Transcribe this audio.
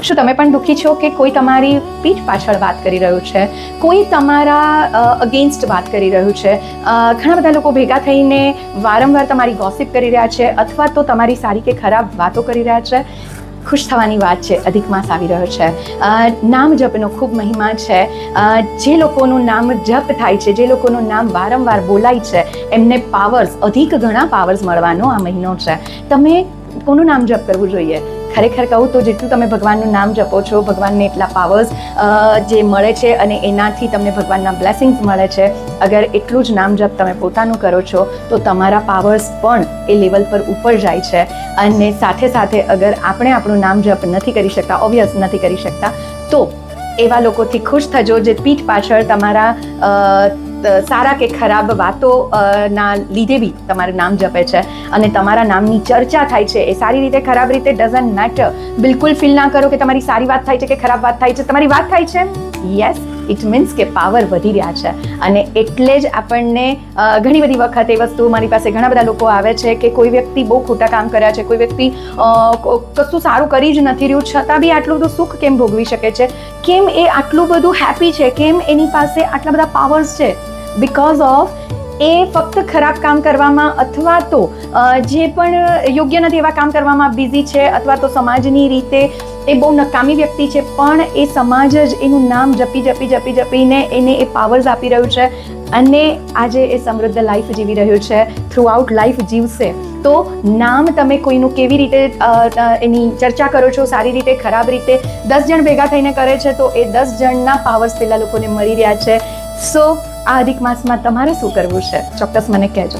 શું તમે પણ દુઃખી છો કે કોઈ તમારી પીઠ પાછળ વાત કરી રહ્યું છે, કોઈ તમારા અગેન્સ્ટ વાત કરી રહ્યું છે? ઘણા બધા લોકો ભેગા થઈને વારંવાર તમારી ગોસિપ કરી રહ્યા છે અથવા તો તમારી સારી કે ખરાબ વાતો કરી રહ્યા છે. ખુશ થવાની વાત છે, અધિક માસ આવી રહ્યો છે. નામ જપનો ખૂબ મહિમા છે. જે લોકોનું નામ જપ થાય છે, જે લોકોનું નામ વારંવાર બોલાય છે, એમને પાવર્સ, અધિક ઘણા પાવર્સ મળવાનો આ મહિનો છે. તમે કોનું નામ જપ કરવું જોઈએ? ખરેખર કહું તો જેટલું તમે ભગવાનનું નામ જપો છો, ભગવાનને એટલા પાવર્સ જે મળે છે અને એનાથી તમને ભગવાનના બ્લેસિંગ્સ મળે છે. અગર એટલું જ નામ જપ તમે પોતાનું કરો છો તો તમારા પાવર્સ પણ એ લેવલ પર ઉપર જાય છે. અને સાથે સાથે અગર આપણે આપણું નામ જપ નથી કરી શકતા, ઓબ્વિયસ નથી કરી શકતા, તો એવા લોકોથી ખુશ થજો જે પીઠ પાછળ તમારા સારા કે ખરાબ વાતો ના લીધે બી તમારું નામ જપે છે અને તમારા નામની ચર્ચા થાય છે. એ સારી રીતે ખરાબ રીતે ડઝન્ટ મેટર. બિલકુલ ફીલ ના કરો કે તમારી સારી વાત થાય છે કે ખરાબ વાત થાય છે. તમારી વાત થાય છે, યસ, ઇટ મીન્સ કે પાવર વધી રહ્યા છે. અને એટલે જ આપણને ઘણી બધી વખત એ વસ્તુ, મારી પાસે ઘણા બધા લોકો આવે છે કે કોઈ વ્યક્તિ બહુ ખોટા કામ કર્યા છે, કોઈ વ્યક્તિ કશું સારું કરી જ નથી રહ્યું, છતાં બી આટલું બધું સુખ કેમ ભોગવી શકે છે? કેમ એ આટલું બધું હેપી છે? કેમ એની પાસે આટલા બધા પાવર્સ છે? બિકોઝ ઓફ એ ફક્ત ખરાબ કામ કરવામાં અથવા તો જે પણ યોગ્ય નથી એવા કામ કરવામાં બિઝી છે, અથવા તો સમાજની રીતે એ બહુ નકામી વ્યક્તિ છે, પણ એ સમાજ જ એનું નામ જપીને એને એ પાવર્સ આપી રહ્યું છે અને આજે એ સમૃદ્ધ લાઈફ જીવી રહ્યું છે, થ્રુ આઉટ લાઈફ જીવશે. તો નામ તમે કોઈનું કેવી રીતે એની ચર્ચા કરો છો, સારી રીતે ખરાબ રીતે, 10 જણ ભેગા થઈને કરે છે તો એ 10 જણના પાવર્સ પેલા લોકોને મળી રહ્યા છે. સો આ અધિક માસમાં તમારે શું કરવું છે? ચોક્કસ મને કહેજો.